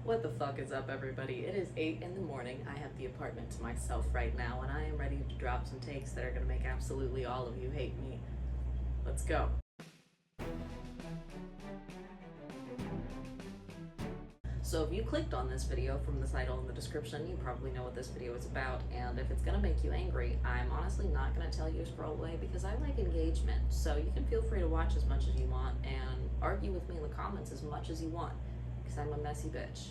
What the fuck is up, everybody? It is 8 in the morning. I have the apartment to myself right now, and I am ready to drop some takes that are going to make absolutely all of you hate me. Let's go. So if you clicked on this video from the title and the description, you probably know what this video is about, and if it's going to make you angry, I'm honestly not going to tell you to scroll away because I like engagement. So you can feel free to watch as much as you want and argue with me in the comments as much as you want, because I'm a messy bitch.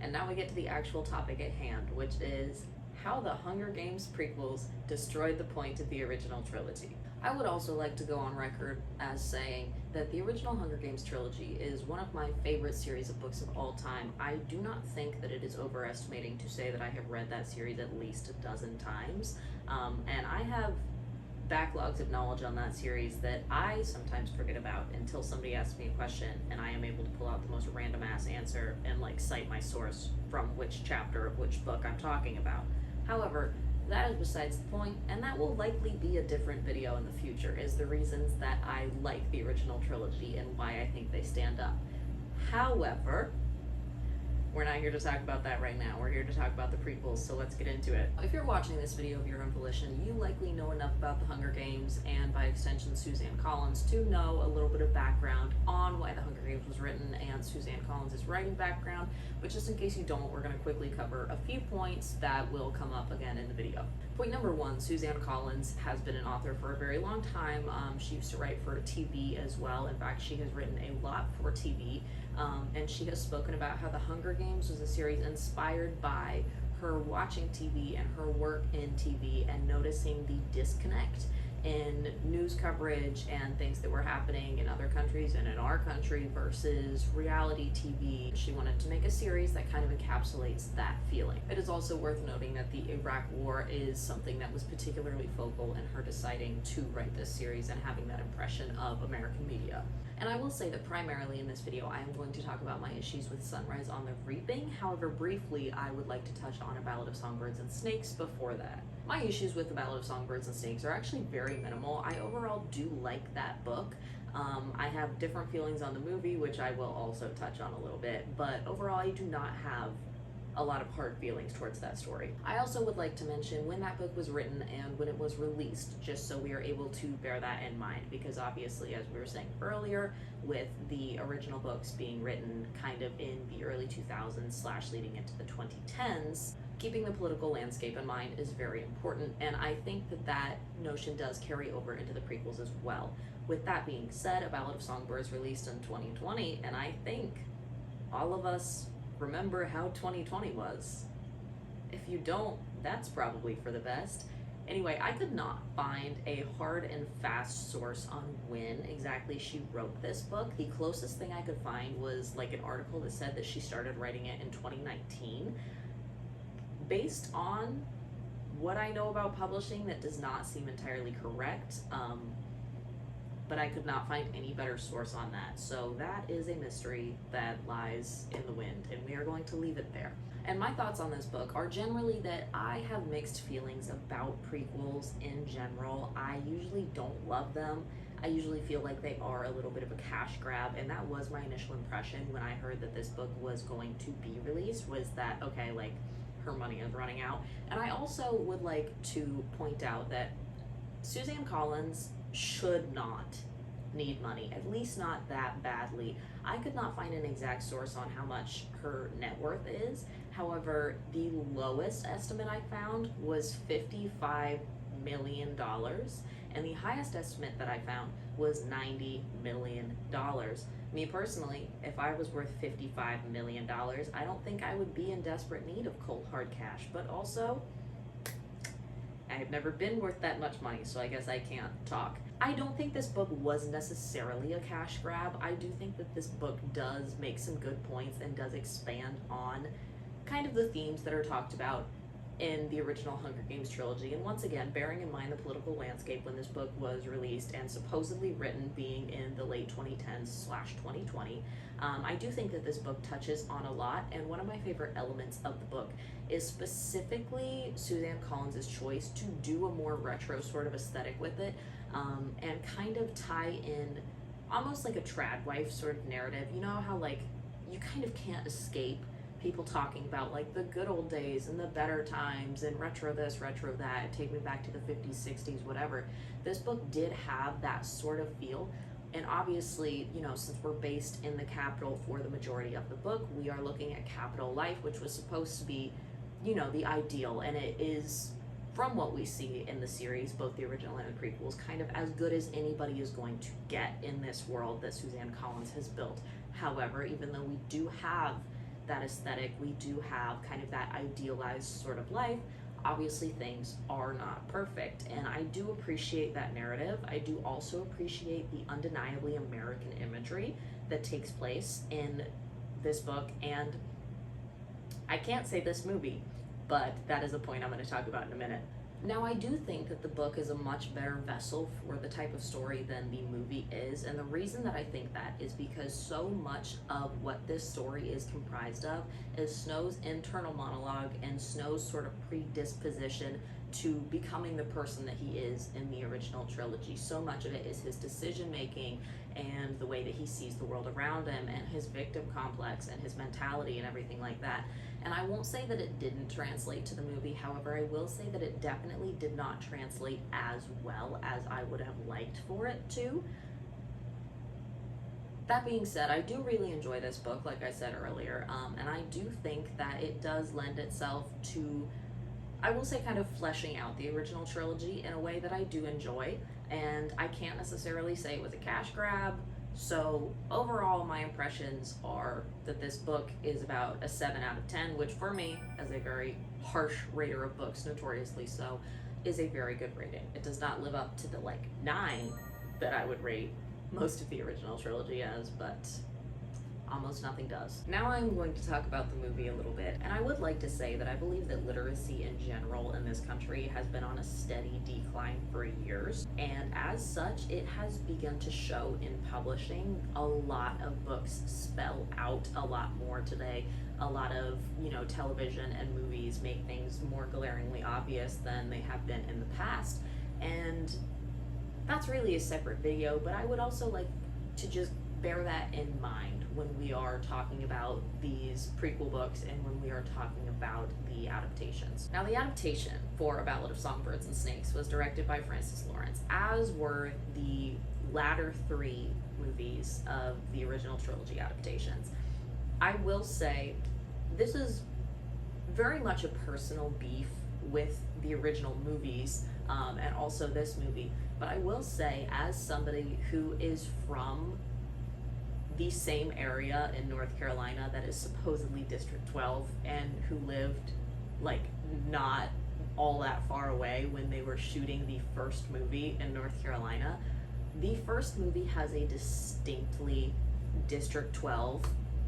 And now we get to the actual topic at hand, which is how the Hunger Games prequels destroyed the point of the original trilogy. I would also like to go on record as saying that the original Hunger Games trilogy is one of my favorite series of books of all time. I do not think that it is overestimating to say that I have read that series at least a dozen times, and I have backlogs of knowledge on that series that I sometimes forget about until somebody asks me a question and I am able to pull out the most random ass answer and cite my source from which chapter of which book I'm talking about. However, that is besides the point, and that will likely be a different video in the future, is the reasons that I like the original trilogy and why I think they stand up. However, we're not here to talk about that right now. We're here to talk about the prequels, so let's get into it. If you're watching this video of your own volition, you likely know enough about the Hunger Games, and by extension Suzanne Collins, to know a little bit of background on why the Hunger Games was written and Suzanne Collins' writing background, but just in case you don't, we're going to quickly cover a few points that will come up again in the video. Point number one, Suzanne Collins has been an author for a very long time. She used to write for TV as well. In fact, she has written a lot for TV. And she has spoken about how the Hunger Games was a series inspired by her watching TV and her work in TV and noticing the disconnect in news coverage and things that were happening in other countries and in our country versus reality TV. She wanted to make a series that kind of encapsulates that feeling. It is also worth noting that the Iraq War is something that was particularly focal in her deciding to write this series and having that impression of American media. And I will say that primarily in this video, I am going to talk about my issues with Sunrise on the Reaping. However, briefly, I would like to touch on A Ballad of Songbirds and Snakes before that. My issues with The Ballad of Songbirds and Snakes are actually very minimal. I overall do like that book. I have different feelings on the movie, which I will also touch on a little bit, but overall I do not have a lot of hard feelings towards that story. I also would like to mention when that book was written and when it was released, just so we are able to bear that in mind, because obviously, as we were saying earlier, with the original books being written kind of in the early 2000s / leading into the 2010s, keeping the political landscape in mind is very important, and I think that that notion does carry over into the prequels as well. With that being said, A Ballad of Songbirds released in 2020, and I think all of us remember how 2020 was. If you don't, that's probably for the best. Anyway, I could not find a hard and fast source on when exactly she wrote this book. The closest thing I could find was an article that said that she started writing it in 2019. Based on what I know about publishing, that does not seem entirely correct. But I could not find any better source on that. So that is a mystery that lies in the wind, and we are going to leave it there. And my thoughts on this book are generally that I have mixed feelings about prequels in general. I usually don't love them. I usually feel like they are a little bit of a cash grab, and that was my initial impression when I heard that this book was going to be released, was that, okay, her money is running out. And I also would like to point out that Suzanne Collins should not need money, at least not that badly. I could not find an exact source on how much her net worth is. However, the lowest estimate I found was $55 million, and the highest estimate that I found was $90 million. Me personally, if I was worth $55 million, I don't think I would be in desperate need of cold hard cash, but also I've never been worth that much money, so I guess I can't talk. I don't think this book was necessarily a cash grab. I do think that this book does make some good points and does expand on kind of the themes that are talked about in the original Hunger Games trilogy. And once again, bearing in mind the political landscape when this book was released and supposedly written being in the late 2010s / 2020, I do think that this book touches on a lot. And one of my favorite elements of the book is specifically Suzanne Collins' choice to do a more retro sort of aesthetic with it, and kind of tie in almost like a trad wife sort of narrative. You know how you kind of can't escape people talking about like the good old days and the better times and retro this, retro that, take me back to the 50s, 60s, whatever. This book did have that sort of feel. And obviously, you know, since we're based in the capital for the majority of the book, we are looking at capital life, which was supposed to be, you know, the ideal. And it is, from what we see in the series, both the original and the prequels, kind of as good as anybody is going to get in this world that Suzanne Collins has built. However, even though we do have that aesthetic, we do have kind of that idealized sort of life, obviously things are not perfect. And I do appreciate that narrative. I do also appreciate the undeniably American imagery that takes place in this book, and I can't say this movie, but that is a point I'm going to talk about in a minute. Now, I do think that the book is a much better vessel for the type of story than the movie is, and the reason that I think that is because so much of what this story is comprised of is Snow's internal monologue and Snow's sort of predisposition to becoming the person that he is in the original trilogy. So much of it is his decision making and the way that he sees the world around him and his victim complex and his mentality and everything like that. And I won't say that it didn't translate to the movie, however, I will say that it definitely did not translate as well as I would have liked for it to. That being said, I do really enjoy this book, like I said earlier, and I do think that it does lend itself to, I will say, kind of fleshing out the original trilogy in a way that I do enjoy, and I can't necessarily say it was a cash grab. So overall, my impressions are that this book is about a 7 out of 10, which for me, as a very harsh rater of books, notoriously so, is a very good rating. It does not live up to the 9 that I would rate most of the original trilogy as, but almost nothing does. Now I'm going to talk about the movie a little bit, and I would like to say that I believe that literacy in general in this country has been on a steady decline for years, and as such, it has begun to show in publishing. A lot of books spell out a lot more today. A lot of, you know, television and movies make things more glaringly obvious than they have been in the past, and that's really a separate video, but I would also like to just bear that in mind when we are talking about these prequel books and when we are talking about the adaptations. Now, the adaptation for A Ballad of Songbirds and Snakes was directed by Francis Lawrence, as were the latter 3 movies of the original trilogy adaptations. I will say this is very much a personal beef with the original movies and also this movie, but I will say, as somebody who is from the same area in North Carolina that is supposedly District 12 and who lived not all that far away when they were shooting the first movie in North Carolina, the first movie has a distinctly District 12,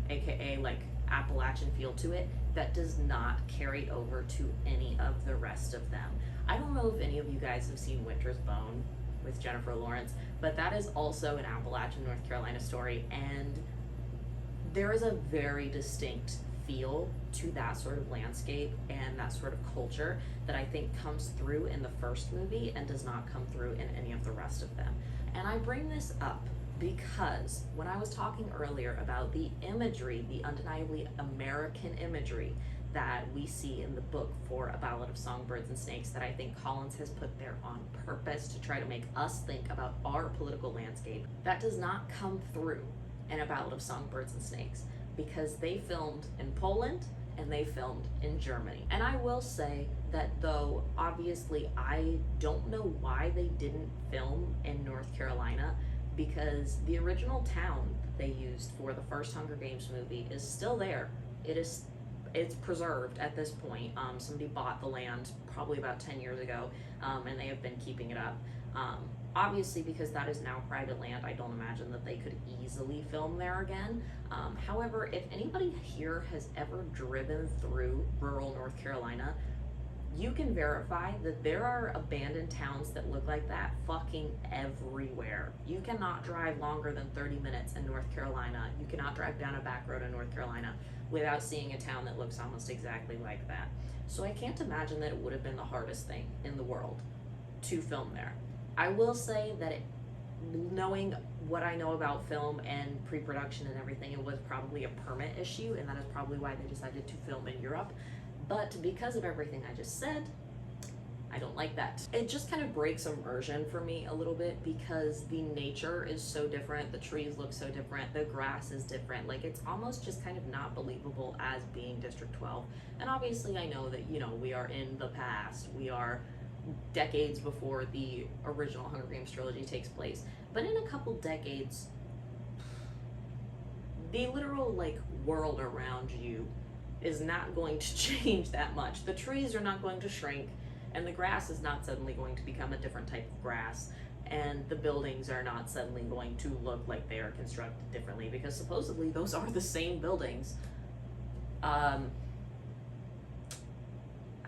aka Appalachian feel to it, that does not carry over to any of the rest of them. I don't know if any of you guys have seen Winter's Bone with Jennifer Lawrence, but that is also an Appalachian, North Carolina story, and there is a very distinct feel to that sort of landscape and that sort of culture that I think comes through in the first movie and does not come through in any of the rest of them. And I bring this up because when I was talking earlier about the imagery, the undeniably American imagery that we see in the book for A Ballad of Songbirds and Snakes, that I think Collins has put there on purpose to try to make us think about our political landscape, that does not come through in A Ballad of Songbirds and Snakes, because they filmed in Poland and they filmed in Germany. And I will say that though obviously I don't know why they didn't film in North Carolina, because the original town that they used for the first Hunger Games movie is still there. It's preserved at this point. Somebody bought the land probably about 10 years ago, and they have been keeping it up. Obviously, because that is now private land, I don't imagine that they could easily film there again. However, if anybody here has ever driven through rural North Carolina, you can verify that there are abandoned towns that look like that fucking everywhere. You cannot drive longer than 30 minutes in North Carolina. You cannot drive down a back road in North Carolina without seeing a town that looks almost exactly like that. So I can't imagine that it would have been the hardest thing in the world to film there. I will say that knowing what I know about film and pre-production and everything, it was probably a permit issue, and that is probably why they decided to film in Europe. But because of everything I just said, I don't like that. It just kind of breaks immersion for me a little bit because the nature is so different, the trees look so different, the grass is different. Like, it's almost just kind of not believable as being District 12. And obviously I know that, you know, we are in the past. We are decades before the original Hunger Games trilogy takes place. But in a couple decades, the literal, like, world around you is not going to change that much. The trees are not going to shrink, and the grass is not suddenly going to become a different type of grass, and the buildings are not suddenly going to look like they are constructed differently, because supposedly those are the same buildings. I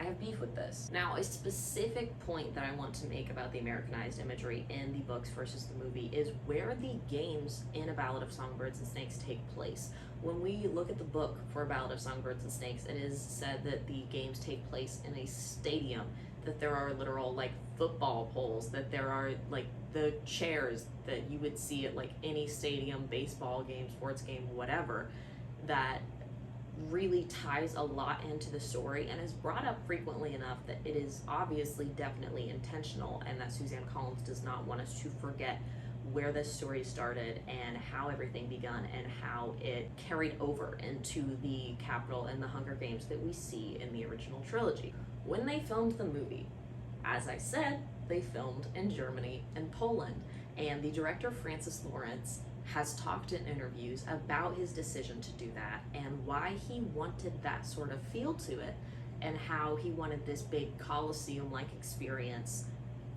have beef with this. Now, a specific point that I want to make about the Americanized imagery in the books versus the movie is where the games in A Ballad of Songbirds and Snakes take place. When we look at the book for A Ballad of Songbirds and Snakes, it is said that the games take place in a stadium, that there are literal, like, football poles, that there are, like, the chairs that you would see at, like, any stadium, baseball game, sports game, whatever, that really ties a lot into the story and is brought up frequently enough that it is obviously definitely intentional, and that Suzanne Collins does not want us to forget where this story started and how everything begun and how it carried over into the Capitol and the Hunger Games that we see in the original trilogy. When they filmed the movie, as I said, they filmed in Germany and Poland, and the director Francis Lawrence has talked in interviews about his decision to do that and why he wanted that sort of feel to it, and how he wanted this big Colosseum-like experience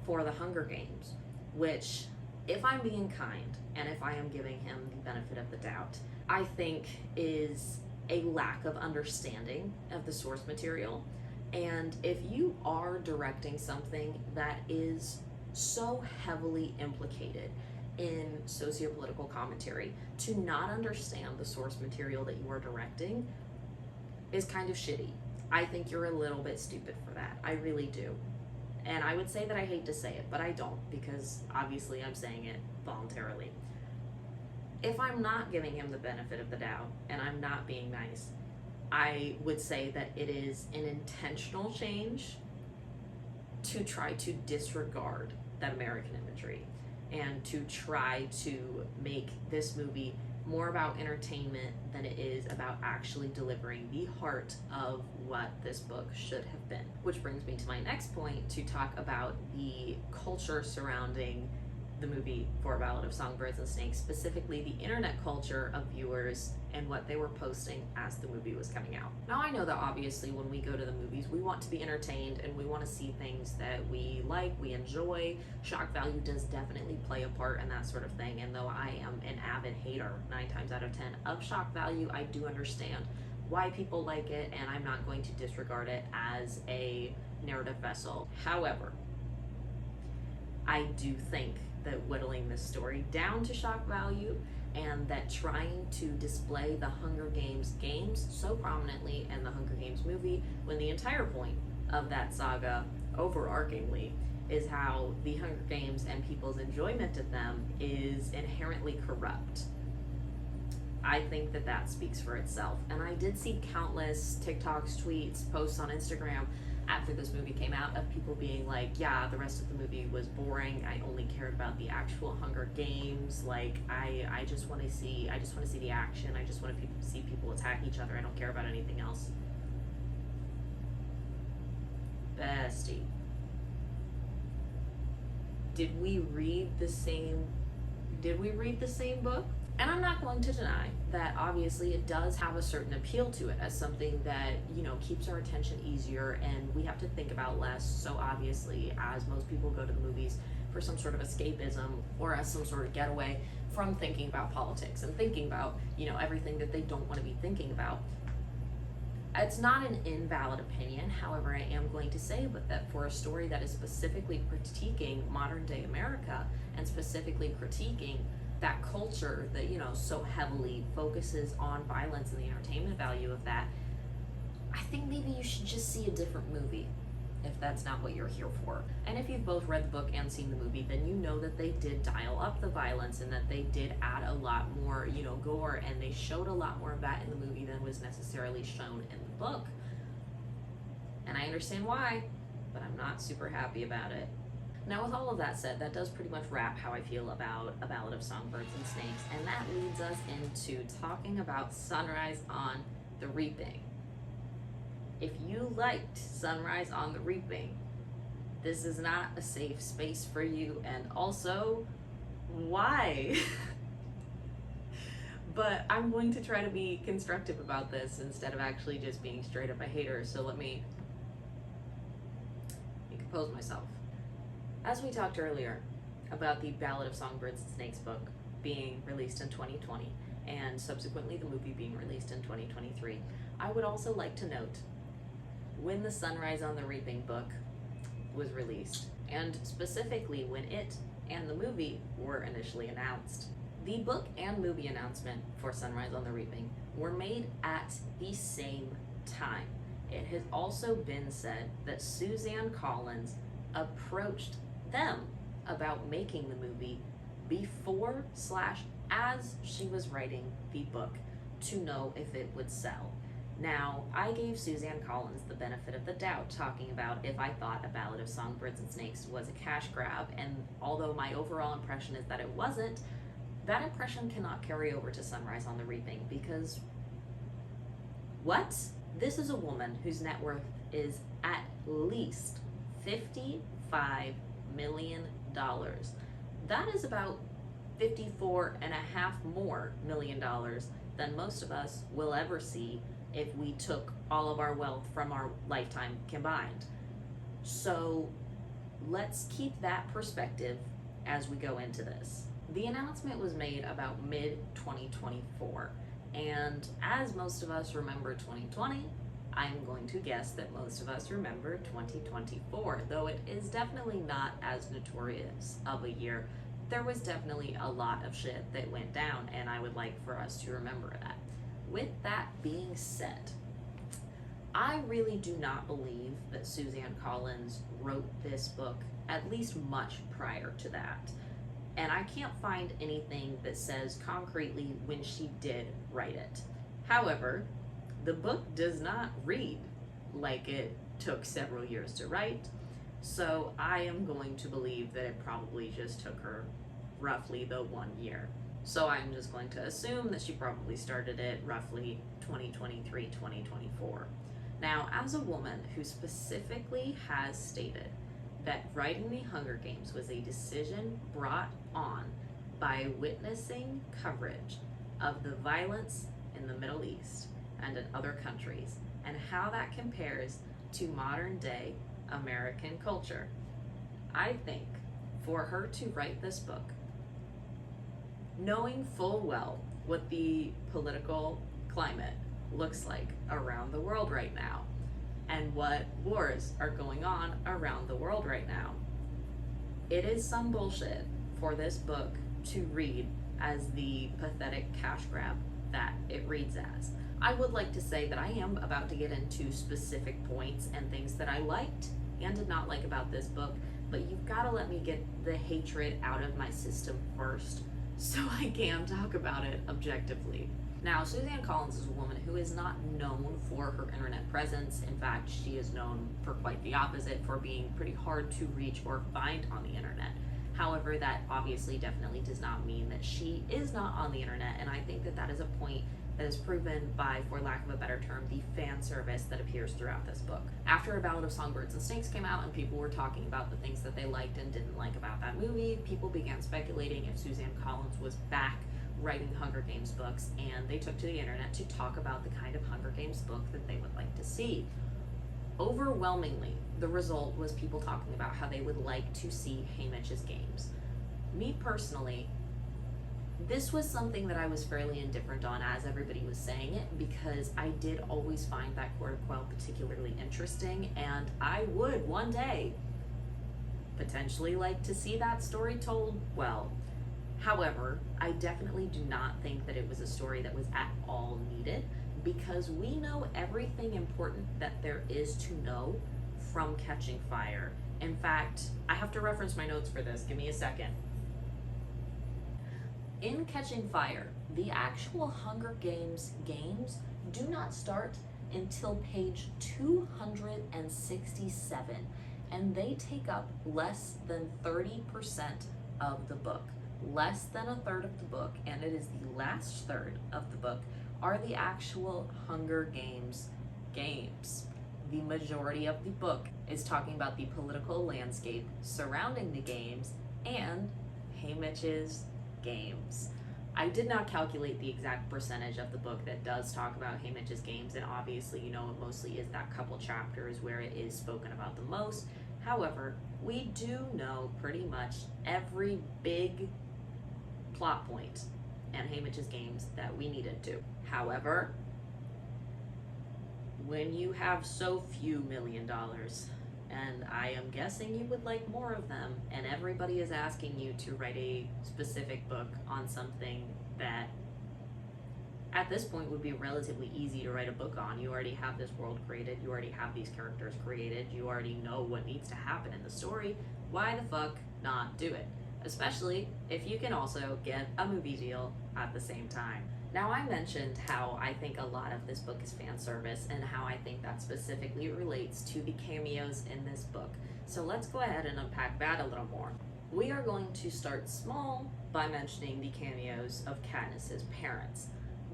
for the Hunger Games, which, if I'm being kind and if I am giving him the benefit of the doubt, I think is a lack of understanding of the source material. And if you are directing something that is so heavily implicated in sociopolitical commentary, to not understand the source material that you are directing is kind of shitty. I think you're a little bit stupid for that. I really do. And I would say that I hate to say it, but I don't, because obviously I'm saying it voluntarily. If I'm not giving him the benefit of the doubt and I'm not being nice, I would say that it is an intentional change to try to disregard that American imagery and to try to make this movie more about entertainment than it is about actually delivering the heart of what this book should have been. Which brings me to my next point, to talk about the culture surrounding the movie For a Ballad of Songbirds and Snakes, specifically the internet culture of viewers and what they were posting as the movie was coming out. Now, I know that obviously when we go to the movies, we want to be entertained and we want to see things that we like, we enjoy. Shock value does definitely play a part in that sort of thing, and though I am an avid hater 9 times out of 10 of shock value, I do understand why people like it, and I'm not going to disregard it as a narrative vessel. However, I do think that whittling this story down to shock value, and that trying to display the Hunger Games games so prominently in the Hunger Games movie, when the entire point of that saga, overarchingly, is how the Hunger Games and people's enjoyment of them is inherently corrupt. I think that that speaks for itself. And I did see countless TikToks, tweets, posts on Instagram after this movie came out of people being like, yeah, the rest of the movie was boring. I only cared about the actual Hunger Games. Like, I just want to see the action. I just want to see people attack each other. I don't care about anything else. Bestie, did we read the same book? And I'm not going to deny that obviously it does have a certain appeal to it as something that, you know, keeps our attention easier and we have to think about less. So obviously, as most people go to the movies for some sort of escapism or as some sort of getaway from thinking about politics and thinking about, you know, everything that they don't want to be thinking about. It's not an invalid opinion. However, I am going to say that for a story that is specifically critiquing modern day America and specifically critiquing that culture that, you know, so heavily focuses on violence and the entertainment value of that, I think maybe you should just see a different movie. if that's not what you're here for. And if you've both read the book and seen the movie, then you know that they did dial up the violence and that they did add a lot more, gore, and they showed a lot more of that in the movie than was necessarily shown in the book. And I understand why, but I'm not super happy about it. Now, with all of that said, that does pretty much wrap how I feel about A Ballad of Songbirds and Snakes, and that leads us into talking about Sunrise on the Reaping. If you liked Sunrise on the Reaping, this is not a safe space for you, and also, why? But I'm going to try to be constructive about this instead of actually just being straight up a hater, so let me compose myself. As we talked earlier about the Ballad of Songbirds and Snakes book being released in 2020 and subsequently the movie being released in 2023, I would also like to note when the Sunrise on the Reaping book was released, and specifically when it and the movie were initially announced. The book and movie announcement for Sunrise on the Reaping were made at the same time. It has also been said that Suzanne Collins approached them about making the movie before/as she was writing the book to know if it would sell. Now, I gave Suzanne Collins the benefit of the doubt, talking about if I thought A Ballad of Songbirds and Snakes was a cash grab, and although my overall impression is that it wasn't, that impression cannot carry over to Sunrise on the Reaping, because what? This is a woman whose net worth is at least $55 million. That is about $54.5 more million than most of us will ever see if we took all of our wealth from our lifetime combined. So let's keep that perspective as we go into this. The announcement was made about mid-2024, and as most of us remember 2020, I'm going to guess that most of us remember 2024, though it is definitely not as notorious of a year. There was definitely a lot of shit that went down, and I would like for us to remember that. With that being said, I really do not believe that Suzanne Collins wrote this book at least much prior to that. And I can't find anything that says concretely when she did write it. However, the book does not read like it took several years to write, so I am going to believe that it probably just took her roughly the 1 year. So I'm just going to assume that she probably started it roughly 2023, 2024. Now, as a woman who specifically has stated that writing the Hunger Games was a decision brought on by witnessing coverage of the violence in the Middle East and in other countries, and how that compares to modern day American culture, I think for her to write this book, knowing full well what the political climate looks like around the world right now, and what wars are going on around the world right now, it is some bullshit for this book to read as the pathetic cash grab that it reads as. I would like to say that I am about to get into specific points and things that I liked and did not like about this book, but you've got to let me get the hatred out of my system first so I can talk about it objectively. Now, Suzanne Collins is a woman who is not known for her internet presence. In fact, she is known for quite the opposite, for being pretty hard to reach or find on the internet. However, that obviously definitely does not mean that she is not on the internet, and I think that that is a point that is proven by, for lack of a better term, the fan service that appears throughout this book. After A Ballad of Songbirds and Snakes came out and people were talking about the things that they liked and didn't like about that movie, people began speculating if Suzanne Collins was back writing Hunger Games books, and they took to the internet to talk about the kind of Hunger Games book that they would like to see. Overwhelmingly, the result was people talking about how they would like to see Haymitch's games. Me personally, this was something that I was fairly indifferent on as everybody was saying it, because I did always find that Court of Quell particularly interesting, and I would one day potentially like to see that story told well. However, I definitely do not think that it was a story that was at all needed, because we know everything important that there is to know from Catching Fire. In fact, I have to reference my notes for this. Give me a second. In Catching Fire, the actual Hunger Games games do not start until page 267, and they take up less than 30% of the book. Less than a third of the book, and it is the last third of the book, are the actual Hunger Games games. The majority of the book is talking about the political landscape surrounding the games and Haymitch's games. I did not calculate the exact percentage of the book that does talk about Haymitch's games, and obviously, you know, it mostly is that couple chapters where it is spoken about the most. However, we do know pretty much every big plot point and Haymitch's games that we needed to. However, when you have so few $1 million, and I am guessing you would like more of them, and everybody is asking you to write a specific book on something that at this point would be relatively easy to write a book on. You already have this world created, you already have these characters created, you already know what needs to happen in the story. Why the fuck not do it? Especially if you can also get a movie deal at the same time. Now, I mentioned how I think a lot of this book is fan service and how I think that specifically relates to the cameos in this book. So let's go ahead and unpack that a little more. We are going to start small by mentioning the cameos of Katniss's parents.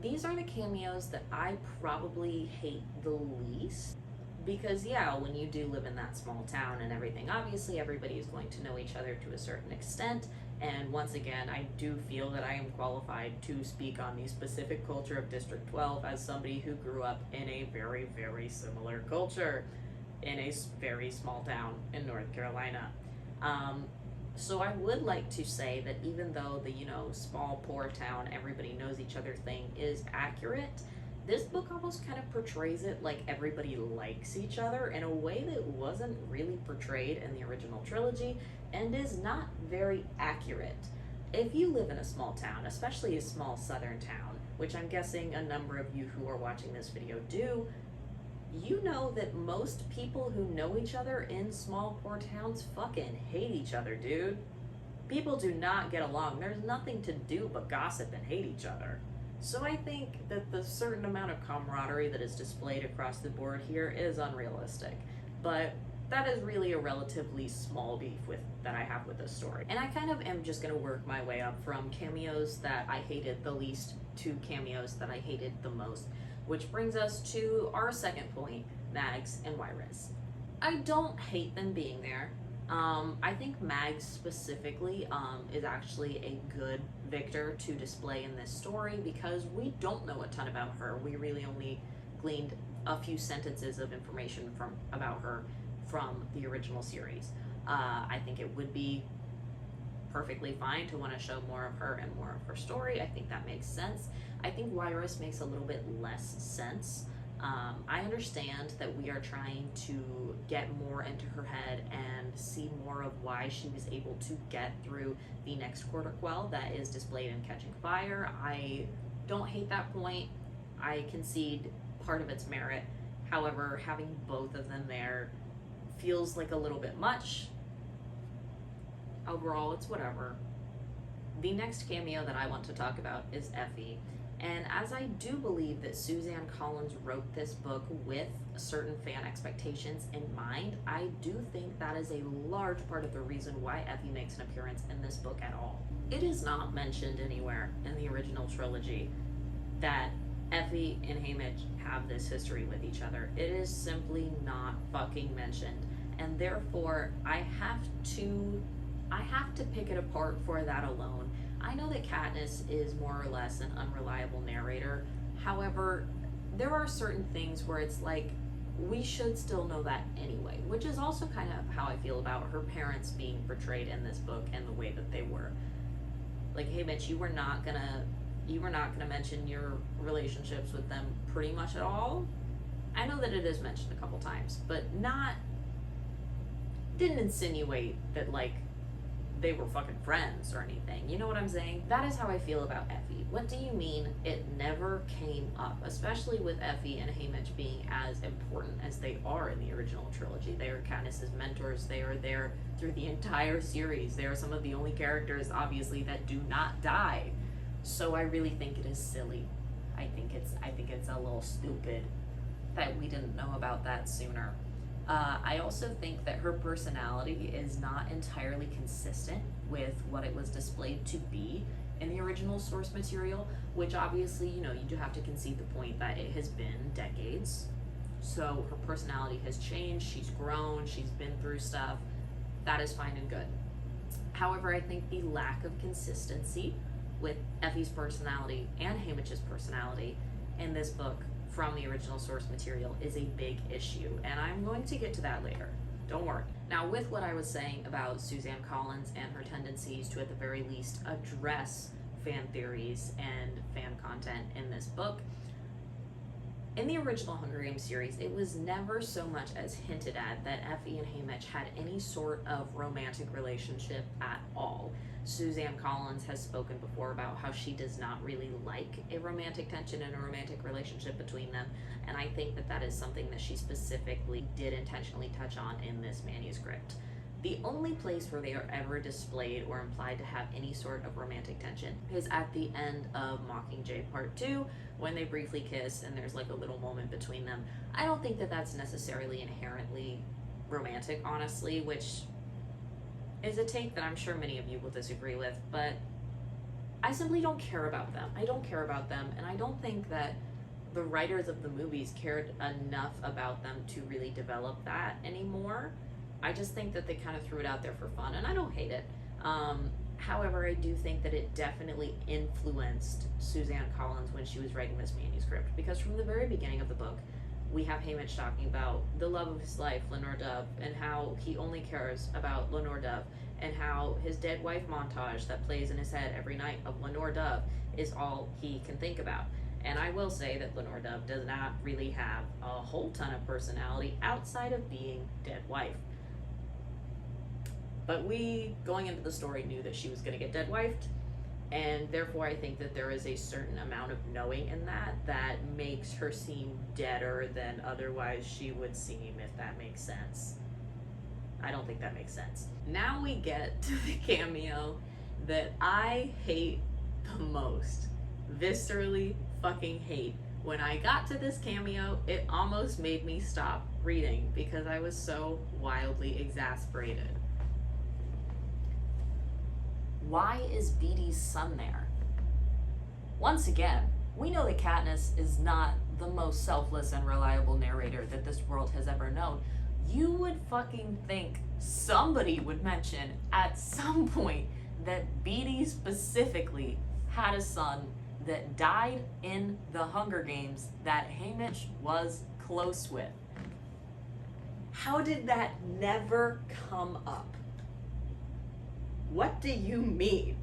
These are the cameos that I probably hate the least. Because yeah, when you do live in that small town and everything, obviously everybody is going to know each other to a certain extent. And once again, I do feel that I am qualified to speak on the specific culture of District 12 as somebody who grew up in a very, very similar culture in a very small town in North Carolina. So I would like to say that even though the, you know, small, poor town, everybody knows each other thing is accurate, this book almost kind of portrays it like everybody likes each other in a way that wasn't really portrayed in the original trilogy and is not very accurate. If you live in a small town, especially a small southern town, which I'm guessing a number of you who are watching this video do, you know that most people who know each other in small, poor towns fucking hate each other, dude. People do not get along. There's nothing to do but gossip and hate each other. So I think that the certain amount of camaraderie that is displayed across the board here is unrealistic. But that is really a relatively small beef that I have with this story. And I kind of am just going to work my way up from cameos that I hated the least to cameos that I hated the most. Which brings us to our second point, Mags and Wyrus. I don't hate them being there. I think Mags specifically is actually a good victor to display in this story because we don't know a ton about her. We really only gleaned a few sentences of information about her from the original series. I think it would be perfectly fine to want to show more of her and more of her story. I think that makes sense. I think Wyrus makes a little bit less sense. I understand that we are trying to get more into her head and see more of why she was able to get through the next quarter quell that is displayed in Catching Fire. I don't hate that point. I concede part of its merit. However, having both of them there feels like a little bit much. Overall, it's whatever. The next cameo that I want to talk about is Effie. And as I do believe that Suzanne Collins wrote this book with certain fan expectations in mind, I do think that is a large part of the reason why Effie makes an appearance in this book at all. It is not mentioned anywhere in the original trilogy that Effie and Haymitch have this history with each other. It is simply not fucking mentioned. And therefore, I have to pick it apart for that alone. I know that Katniss is more or less an unreliable narrator. However, there are certain things where it's like, we should still know that anyway, which is also kind of how I feel about her parents being portrayed in this book and the way that they were. Like, hey Mitch, you were not gonna mention your relationships with them pretty much at all. I know that it is mentioned a couple times, but didn't insinuate that, like, they were fucking friends or anything. You know what I'm saying? That is how I feel about Effie. What do you mean it never came up? Especially with Effie and Haymitch being as important as they are in the original trilogy. They are Katniss's mentors. They are there through the entire series. They are some of the only characters, obviously, that do not die. So I really think it is silly. I think it's a little stupid that we didn't know about that sooner. I also think that her personality is not entirely consistent with what it was displayed to be in the original source material, which obviously, you do have to concede the point that it has been decades. So her personality has changed, she's grown, she's been through stuff. That is fine and good. However, I think the lack of consistency with Effie's personality and Haymitch's personality in this book from the original source material is a big issue, and I'm going to get to that later. Don't worry. Now, with what I was saying about Suzanne Collins and her tendencies to, at the very least, address fan theories and fan content in this book, in the original Hunger Games series, it was never so much as hinted at that Effie and Haymitch had any sort of romantic relationship at all. Suzanne Collins has spoken before about how she does not really like a romantic tension and a romantic relationship between them, and I think that that is something that she specifically did intentionally touch on in this manuscript. The only place where they are ever displayed or implied to have any sort of romantic tension is at the end of Mockingjay Part 2, when they briefly kiss and there's like a little moment between them. I don't think that that's necessarily inherently romantic, honestly, which is a take that I'm sure many of you will disagree with, but I simply don't care about them. I don't care about them, and I don't think that the writers of the movies cared enough about them to really develop that anymore. I just think that they kind of threw it out there for fun, and I don't hate it. However, I do think that it definitely influenced Suzanne Collins when she was writing this manuscript, because from the very beginning of the book, we have Haymitch talking about the love of his life, Lenore Dove, and how he only cares about Lenore Dove, and how his dead wife montage that plays in his head every night of Lenore Dove is all he can think about. And I will say that Lenore Dove does not really have a whole ton of personality outside of being dead wife. But we, going into the story, knew that she was going to get dead wifed, and therefore I think that there is a certain amount of knowing in that makes her seem deader than otherwise she would seem, if that makes sense. I don't think that makes sense. Now we get to the cameo that I hate the most. Viscerally fucking hate. When I got to this cameo, it almost made me stop reading because I was so wildly exasperated. Why is Beety's son there? Once again, we know that Katniss is not the most selfless and reliable narrator that this world has ever known. You would fucking think somebody would mention at some point that Beety specifically had a son that died in the Hunger Games that Haymitch was close with. How did that never come up? What do you mean?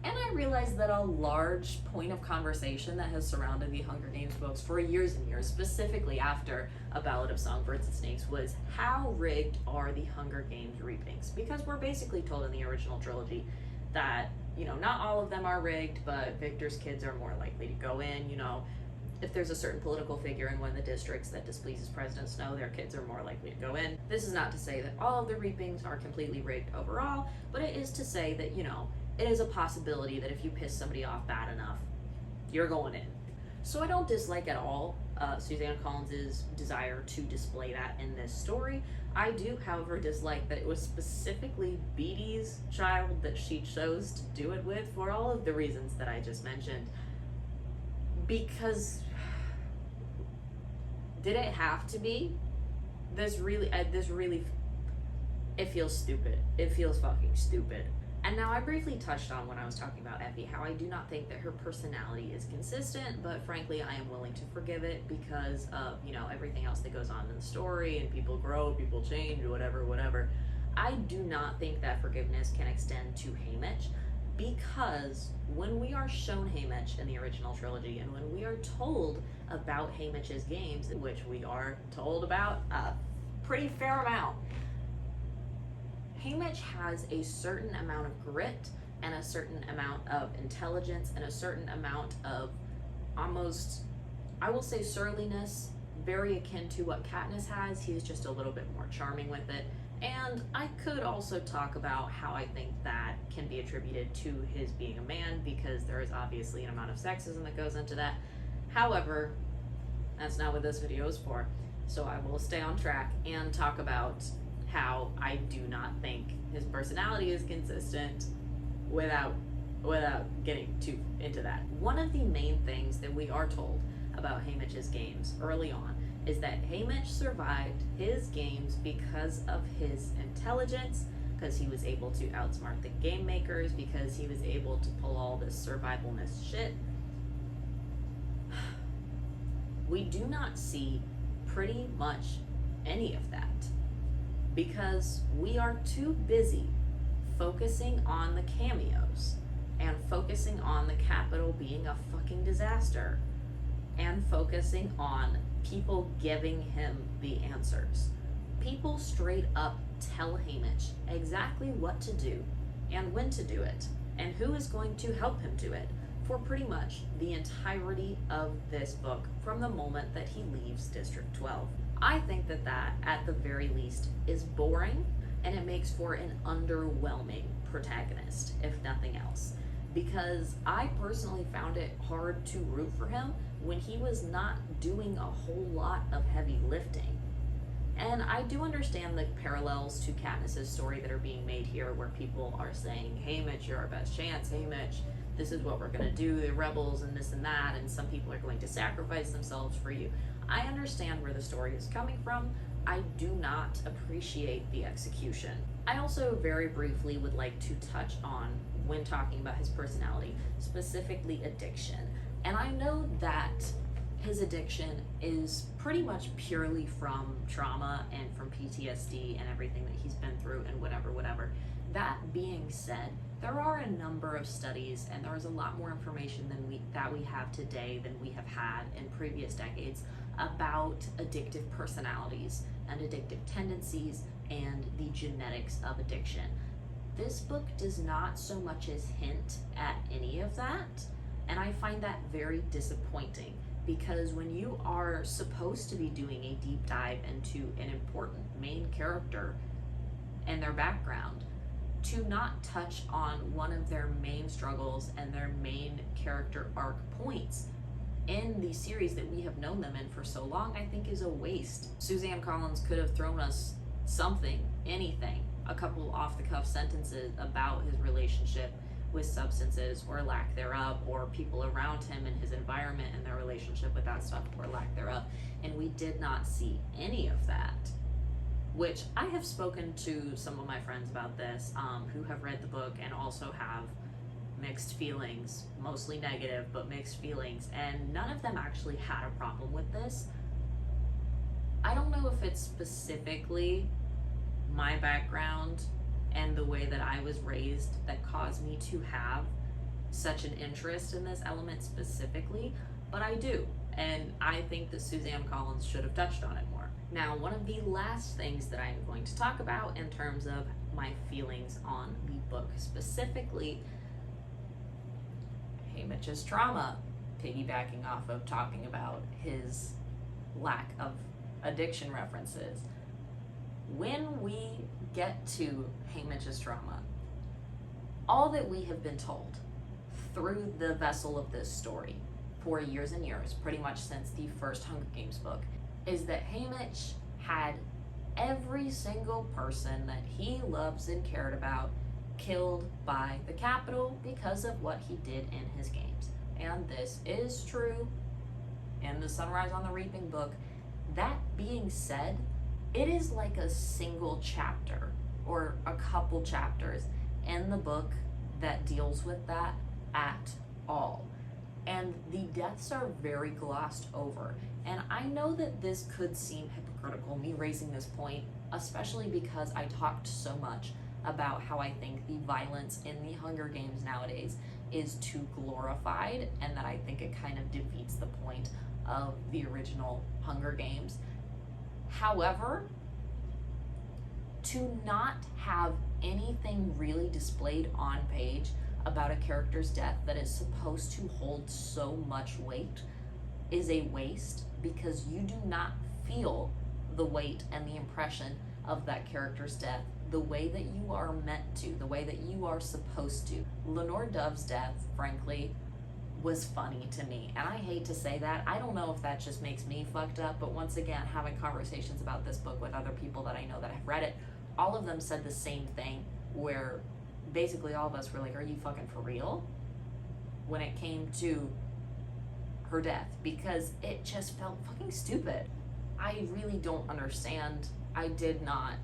And I realized that a large point of conversation that has surrounded the Hunger Games books for years and years, specifically after A Ballad of Songbirds and Snakes, was how rigged are the Hunger Games reapings? Because we're basically told in the original trilogy that, not all of them are rigged, but Victor's kids are more likely to go in, if there's a certain political figure in one of the districts that displeases President Snow, their kids are more likely to go in. This is not to say that all of the reapings are completely rigged overall, but it is to say that, it is a possibility that if you piss somebody off bad enough, you're going in. So I don't dislike at all Suzanne Collins' desire to display that in this story. I do, however, dislike that it was specifically Beety's child that she chose to do it with for all of the reasons that I just mentioned. Because did it have to be? This really, it feels stupid. It feels fucking stupid. And now I briefly touched on when I was talking about Effie how I do not think that her personality is consistent, but frankly I am willing to forgive it because of, everything else that goes on in the story, and people grow, people change, whatever. I do not think that forgiveness can extend to Haymitch, because when we are shown Haymitch in the original trilogy, and when we are told about Haymitch's games, which we are told about a pretty fair amount, Haymitch has a certain amount of grit and a certain amount of intelligence and a certain amount of almost, I will say, surliness, very akin to what Katniss has. He's just a little bit more charming with it. And I could also talk about how I think that can be attributed to his being a man, because there is obviously an amount of sexism that goes into that. However, that's not what this video is for. So I will stay on track and talk about how I do not think his personality is consistent without getting too into that. One of the main things that we are told about Haymitch's games early on is that Haymitch survived his games because of his intelligence, because he was able to outsmart the game makers, because he was able to pull all this survivalness shit. We do not see pretty much any of that, because we are too busy focusing on the cameos and focusing on the Capitol being a fucking disaster and focusing on people giving him the answers. People straight up tell Haymitch exactly what to do and when to do it and who is going to help him do it for pretty much the entirety of this book, from the moment that he leaves District 12. I think that that, at the very least, is boring, and it makes for an underwhelming protagonist, if nothing else. Because I personally found it hard to root for him when he was not doing a whole lot of heavy lifting. And I do understand the parallels to Katniss's story that are being made here, where people are saying, hey Mitch, you're our best chance, hey Mitch, this is what we're gonna do, the rebels and this and that, and some people are going to sacrifice themselves for you. I understand where the story is coming from. I do not appreciate the execution. I also very briefly would like to touch on, when talking about his personality, specifically addiction. And I know that his addiction is pretty much purely from trauma and from PTSD and everything that he's been through and whatever. That being said, there are a number of studies, and there is a lot more information that we have today than we have had in previous decades about addictive personalities and addictive tendencies and the genetics of addiction. This book does not so much as hint at any of that, and I find that very disappointing, because when you are supposed to be doing a deep dive into an important main character and their background, to not touch on one of their main struggles and their main character arc points in the series that we have known them in for so long, I think is a waste. Suzanne Collins could have thrown us something, anything, a couple off-the-cuff sentences about his relationship with substances or lack thereof, or people around him and his environment and their relationship with that stuff or lack thereof, and we did not see any of that. Which I have spoken to some of my friends about this, who have read the book and also have mixed feelings, mostly negative, but mixed feelings, and none of them actually had a problem with this. I don't know if it's specifically my background and the way that I was raised that caused me to have such an interest in this element specifically, but I do, and I think that Suzanne Collins should have touched on it more. Now, one of the last things that I'm going to talk about in terms of my feelings on the book, specifically Haymitch's trauma, piggybacking off of talking about his lack of addiction references. When we get to Haymitch's trauma, all that we have been told through the vessel of this story for years and years, pretty much since the first Hunger Games book, is that Haymitch had every single person that he loves and cared about killed by the Capitol because of what he did in his games. And this is true in the Sunrise on the Reaping book. That being said, it is like a single chapter or a couple chapters in the book that deals with that at all. And the deaths are very glossed over. And I know that this could seem hypocritical, me raising this point, especially because I talked so much about how I think the violence in the Hunger Games nowadays is too glorified, and that I think it kind of defeats the point of the original Hunger Games. However, to not have anything really displayed on page about a character's death that is supposed to hold so much weight is a waste, because you do not feel the weight and the impression of that character's death the way that you are meant to, the way that you are supposed to. Lenore Dove's death, frankly, was funny to me. And I hate to say that. I don't know if that just makes me fucked up, but once again, having conversations about this book with other people that I know that have read it, all of them said the same thing, where basically all of us were like, are you fucking for real? When it came to her death, because it just felt fucking stupid. I really don't understand. I did not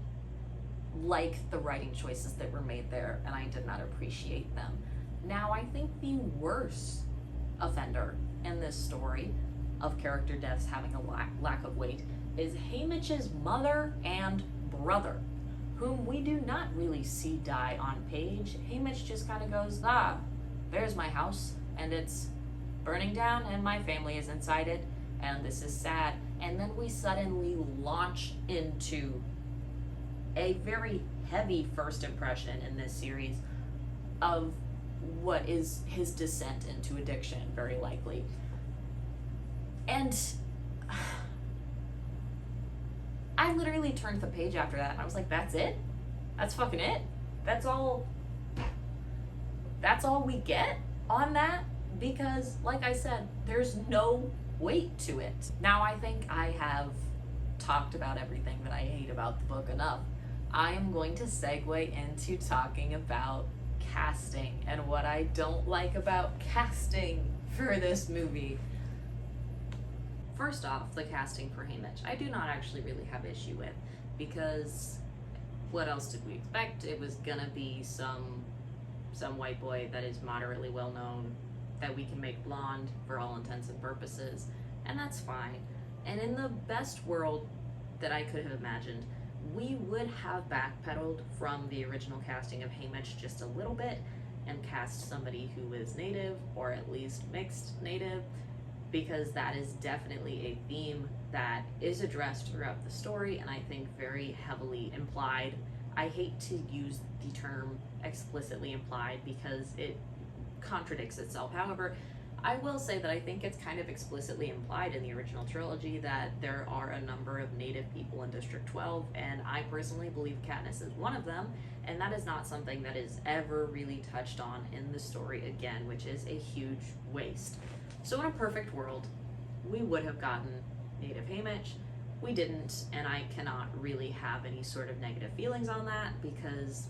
like the writing choices that were made there, and I did not appreciate them. Now, I think the worst offender in this story of character deaths having a lack of weight is Haymitch's mother and brother, whom we do not really see die on page. Haymitch just kind of goes, there's my house, and it's burning down, and my family is inside it, and this is sad. And then we suddenly launch into a very heavy first impression in this series of what is his descent into addiction, very likely. And I literally turned the page after that, and I was like, that's it? That's fucking it? That's all we get on that? Because, like I said, there's no weight to it. Now, I think I have talked about everything that I hate about the book enough. I am going to segue into talking about casting and what I don't like about casting for this movie. First off, the casting for Haymitch, I do not actually really have issue with, because what else did we expect? It was gonna be some white boy that is moderately well known, that we can make blonde for all intents and purposes, and that's fine. And in the best world that I could have imagined, we would have backpedaled from the original casting of Haymitch just a little bit and cast somebody who is native, or at least mixed native, because that is definitely a theme that is addressed throughout the story, and I think very heavily implied. I hate to use the term explicitly implied because it contradicts itself. However, I will say that I think it's kind of explicitly implied in the original trilogy that there are a number of native people in District 12, and I personally believe Katniss is one of them, and that is not something that is ever really touched on in the story again, which is a huge waste. So in a perfect world, we would have gotten native Haymitch. We didn't, and I cannot really have any sort of negative feelings on that, because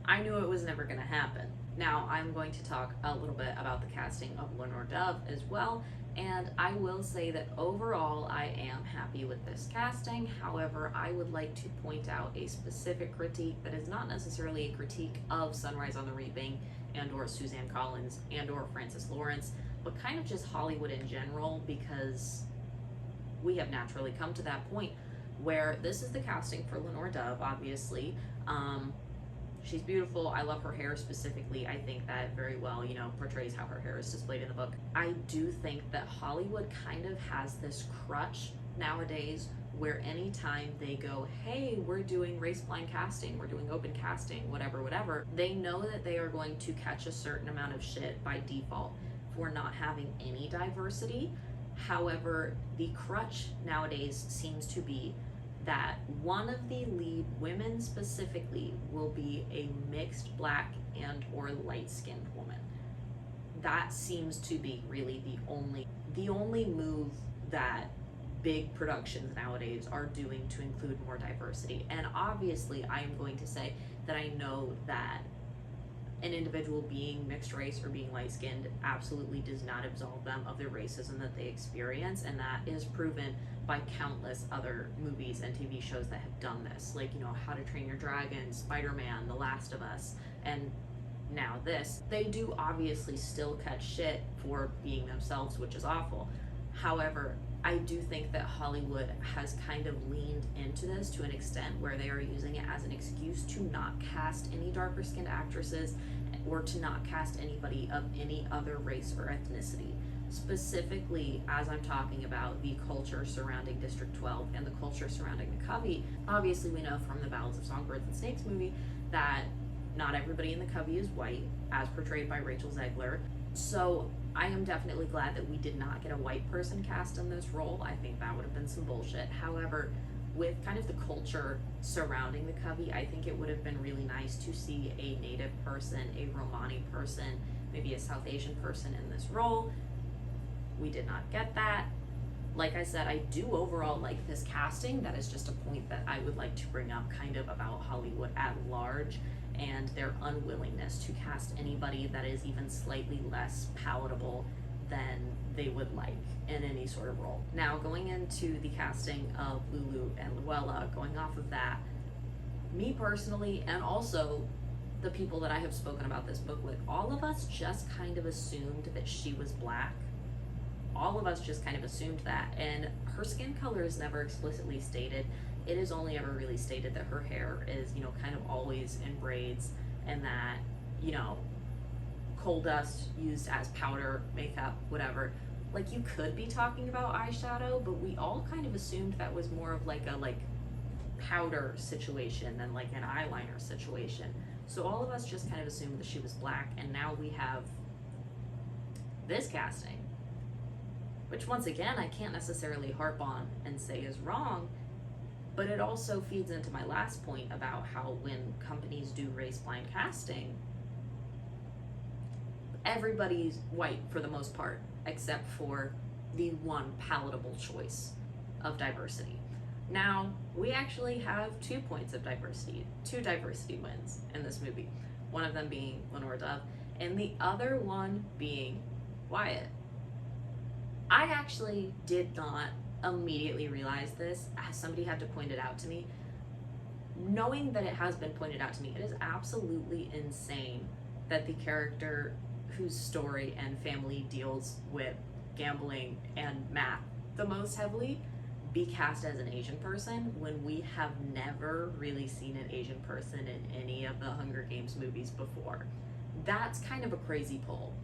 I knew it was never going to happen. Now, I'm going to talk a little bit about the casting of Lenore Dove as well, and I will say that overall I am happy with this casting. However, I would like to point out a specific critique that is not necessarily a critique of Sunrise on the Reaping and or Suzanne Collins and or Francis Lawrence, but kind of just Hollywood in general, because we have naturally come to that point where this is the casting for Lenore Dove, obviously. She's beautiful. I love her hair specifically. I think that very well, portrays how her hair is displayed in the book. I do think that Hollywood kind of has this crutch nowadays where anytime they go, hey, we're doing race-blind casting, we're doing open casting, whatever, they know that they are going to catch a certain amount of shit by default for not having any diversity. However, the crutch nowadays seems to be that one of the lead women specifically will be a mixed black and or light-skinned woman. That seems to be really the only move that big productions nowadays are doing to include more diversity. And obviously I am going to say that I know that an individual being mixed race or being light-skinned absolutely does not absolve them of the racism that they experience, and that is proven by countless other movies and TV shows that have done this, like, How to Train Your Dragon, Spider-Man, The Last of Us, and now this. They do obviously still catch shit for being themselves, which is awful. However, I do think that Hollywood has kind of leaned into this to an extent where they are using it as an excuse to not cast any darker skinned actresses or to not cast anybody of any other race or ethnicity. specifically as I'm talking about the culture surrounding District 12 and the culture surrounding the Covey. Obviously, we know from the Ballads of Songbirds and Snakes movie that not everybody in the Covey is white, as portrayed by Rachel Zegler. So I am definitely glad that we did not get a white person cast in this role. I think that would have been some bullshit. However, with kind of the culture surrounding the Covey, I think it would have been really nice to see a Native person, a Romani person, maybe a South Asian person in this role. We did not get that. Like I said, I do overall like this casting. That is just a point that I would like to bring up kind of about Hollywood at large and their unwillingness to cast anybody that is even slightly less palatable than they would like in any sort of role. Now, going into the casting of Lulu and Luella, going off of that, me personally, and also the people that I have spoken about this book with, all of us just kind of assumed that she was black. All of us just kind of assumed that, and her skin color is never explicitly stated. It is only ever really stated that her hair is, you know, kind of always in braids, and that, you know, coal dust used as powder, makeup, whatever. Like, you could be talking about eyeshadow, but we all kind of assumed that was more of like a powder situation than like an eyeliner situation. So all of us just kind of assumed that she was black, and now we have this casting, which once again I can't necessarily harp on and say is wrong, but it also feeds into my last point about how when companies do race-blind casting, everybody's white for the most part, except for the one palatable choice of diversity. Now, we actually have 2 points of diversity, 2 diversity wins in this movie. One of them being Lenore Dove, and the other one being Wyatt. I actually did not immediately realize this, as somebody had to point it out to me. Knowing that it has been pointed out to me, it is absolutely insane that the character whose story and family deals with gambling and math the most heavily be cast as an Asian person when we have never really seen an Asian person in any of the Hunger Games movies before. That's kind of a crazy pull.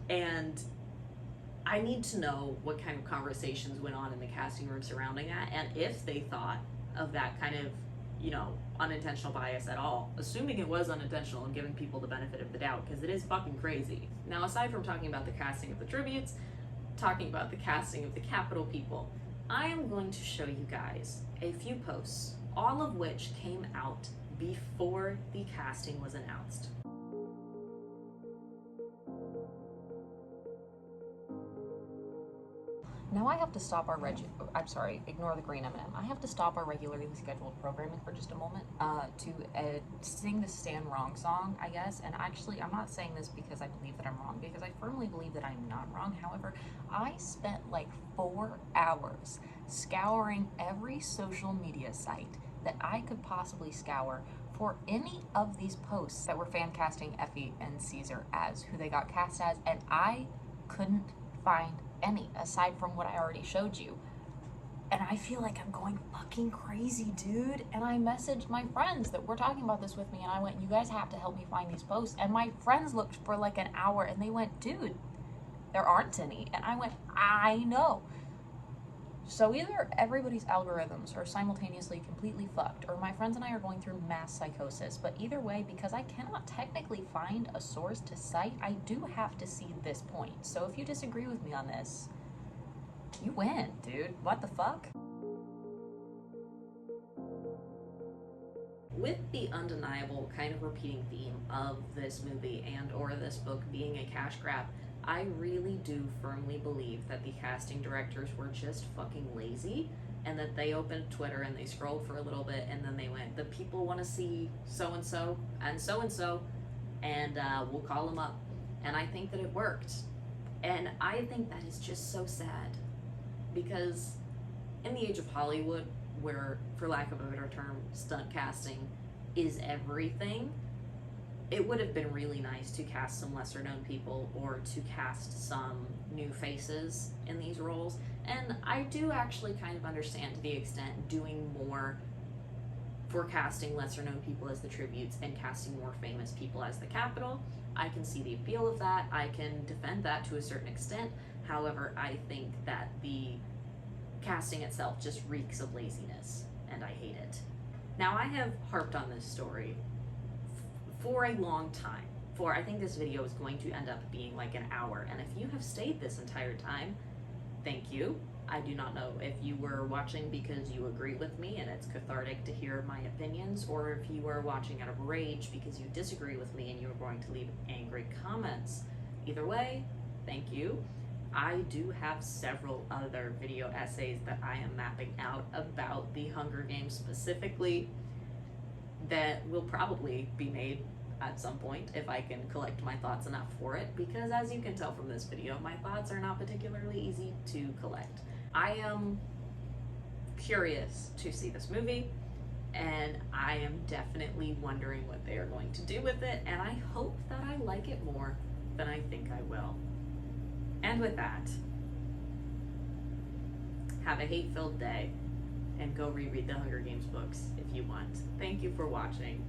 And I need to know what kind of conversations went on in the casting room surrounding that, and if they thought of that kind of, you know, unintentional bias at all, assuming it was unintentional and giving people the benefit of the doubt, because it is fucking crazy. Now, aside from talking about the casting of the tributes, talking about the casting of the Capitol people, I am going to show you guys a few posts, all of which came out before the casting was announced. Now I have to stop our ignore the green M&M. I have to stop our regularly scheduled programming for just a moment to sing the Stand Wrong song, I guess. And actually, I'm not saying this because I believe that I'm wrong, because I firmly believe that I'm not wrong. However, I spent like 4 hours scouring every social media site that I could possibly scour for any of these posts that were fan casting Effie and Caesar as who they got cast as, and I couldn't find any aside from what I already showed you. And I feel like I'm going fucking crazy, dude. And I messaged my friends that were talking about this with me, and I went, you guys have to help me find these posts. And my friends looked for like an hour, and they went, dude, there aren't any. And I went, I know. So either everybody's algorithms are simultaneously completely fucked, or my friends and I are going through mass psychosis. But either way, because I cannot technically find a source to cite, I do have to see this point. So if you disagree with me on this, you win, dude. What the fuck? With the undeniable kind of repeating theme of this movie and or this book being a cash grab, I really do firmly believe that the casting directors were just fucking lazy, and that they opened Twitter and they scrolled for a little bit, and then they went, the people want to see so-and-so and so-and-so, and we'll call them up. And I think that it worked. And I think that is just so sad, because in the age of Hollywood, where, for lack of a better term, stunt casting is everything, it would have been really nice to cast some lesser known people or to cast some new faces in these roles. And I do actually kind of understand, to the extent, doing more for casting lesser known people as the tributes and casting more famous people as the Capitol. I can see the appeal of that. I can defend that to a certain extent. However, I think that the casting itself just reeks of laziness, and I hate it. Now, I have harped on this story for a long time. I think this video is going to end up being like an hour, and if you have stayed this entire time, thank you. I do not know if you were watching because you agree with me and it's cathartic to hear my opinions, or if you are watching out of rage because you disagree with me and you are going to leave angry comments. Either way, thank you. I do have several other video essays that I am mapping out about the Hunger Games specifically that will probably be made at some point if I can collect my thoughts enough for it, because as you can tell from this video, my thoughts are not particularly easy to collect. I am curious to see this movie, and I am definitely wondering what they are going to do with it, and I hope that I like it more than I think I will. And with that, have a hate-filled day, and go reread the Hunger Games books if you want. Thank you for watching.